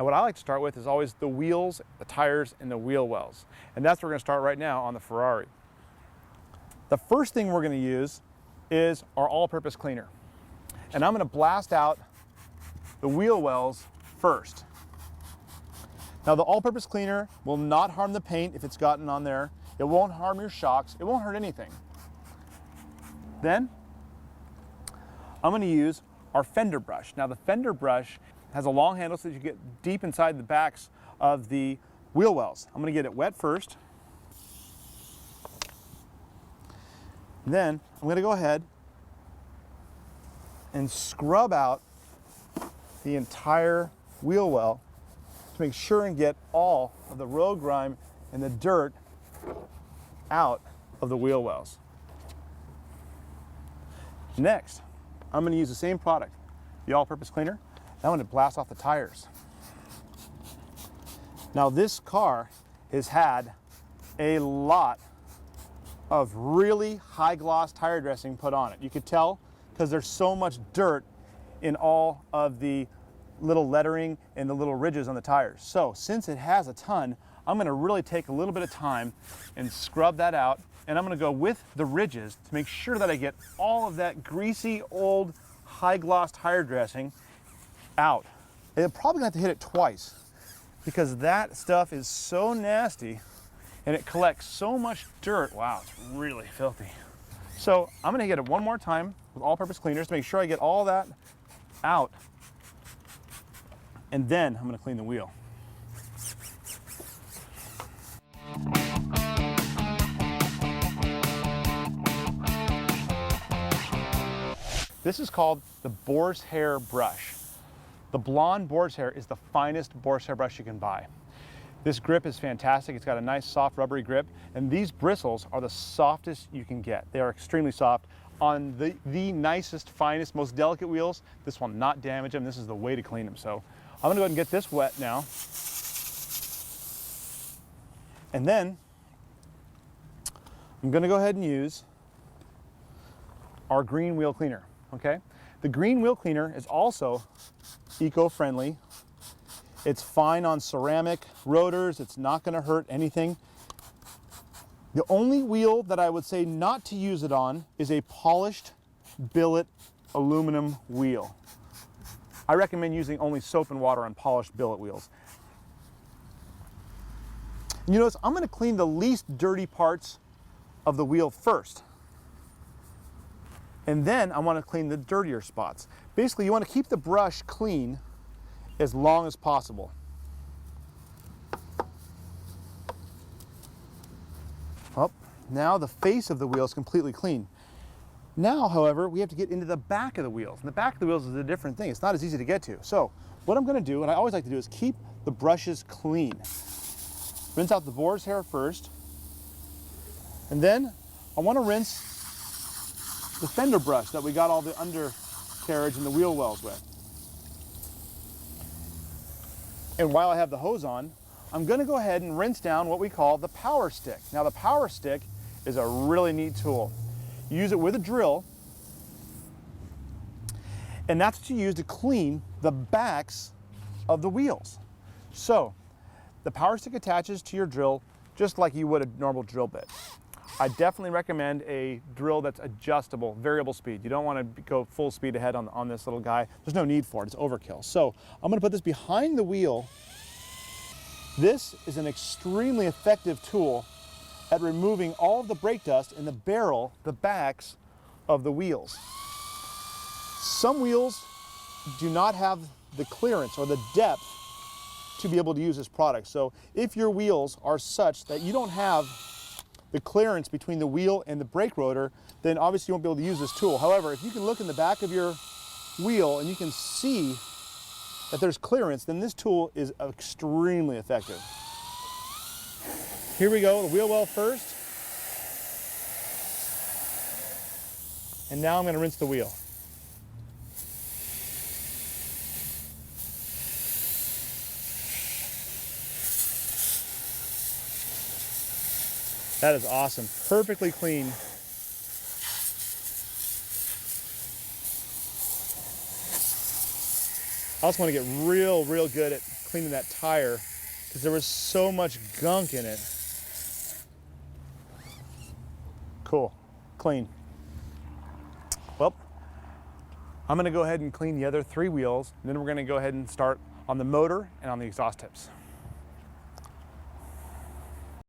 what I like to start with is always the wheels, the tires, and the wheel wells. And that's where we're going to start right now on the Ferrari. The first thing we're going to use is our all-purpose cleaner. And I'm going to blast out the wheel wells first. Now the all-purpose cleaner will not harm the paint if it's gotten on there. It won't harm your shocks. It won't hurt anything. Then I'm going to use our fender brush. Now the fender brush has a long handle so that you get deep inside the backs of the wheel wells. I'm going to get it wet first. And then I'm going to go ahead and scrub out the entire wheel well to make sure and get all of the road grime and the dirt out of the wheel wells. Next, I'm going to use the same product, the all-purpose cleaner. I'm going to blast off the tires. Now this car has had a lot of really high gloss tire dressing put on it. You could tell because there's so much dirt in all of the little lettering and the little ridges on the tires. So since it has a ton, I'm going to really take a little bit of time and scrub that out, and I'm going to go with the ridges to make sure that I get all of that greasy old high gloss tire dressing out. And I'm probably going to have to hit it twice because that stuff is so nasty and it collects so much dirt. Wow, it's really filthy. So I'm going to hit it one more time with all-purpose cleaners to make sure I get all that out. And then I'm going to clean the wheel. This is called the boar's hair brush. The blonde boar's hair is the finest boar's hair brush you can buy. This grip is fantastic. It's got a nice soft rubbery grip, and these bristles are the softest you can get. They are extremely soft. On the nicest, finest, most delicate wheels, this will not damage them. This is the way to clean them. So I'm gonna go ahead and get this wet now. And then I'm gonna go ahead and use our green wheel cleaner, okay? The green wheel cleaner is also eco-friendly. It's fine on ceramic rotors. It's not gonna hurt anything. The only wheel that I would say not to use it on is a polished billet aluminum wheel. I recommend using only soap and water on polished billet wheels. You notice I'm going to clean the least dirty parts of the wheel first. And then I want to clean the dirtier spots. Basically, you want to keep the brush clean as long as possible. Well, now the face of the wheel is completely clean. Now, however, we have to get into the back of the wheels. And the back of the wheels is a different thing. It's not as easy to get to. So what I'm going to do, and I always like to do, is keep the brushes clean. Rinse out the boar's hair first. And then I want to rinse the fender brush that we got all the undercarriage and the wheel wells with. And while I have the hose on, I'm going to go ahead and rinse down what we call the power stick. Now the power stick is a really neat tool. You use it with a drill, and that's what you use to clean the backs of the wheels. So the power stick attaches to your drill just like you would a normal drill bit. I definitely recommend a drill that's adjustable, variable speed. You don't want to go full speed ahead on this little guy. There's no need for it, it's overkill. So I'm going to put this behind the wheel. This is an extremely effective tool at removing all of the brake dust in the barrel, the backs of the wheels. Some wheels do not have the clearance or the depth to be able to use this product. So if your wheels are such that you don't have the clearance between the wheel and the brake rotor, then obviously you won't be able to use this tool. However, if you can look in the back of your wheel and you can see that there's clearance, then this tool is extremely effective. Here we go, the wheel well first. And now I'm going to rinse the wheel. That is awesome, perfectly clean. I also want to get real good at cleaning that tire because there was so much gunk in it. Cool, clean. Well, I'm gonna go ahead and clean the other 3 wheels, and then we're gonna go ahead and start on the motor and on the exhaust tips.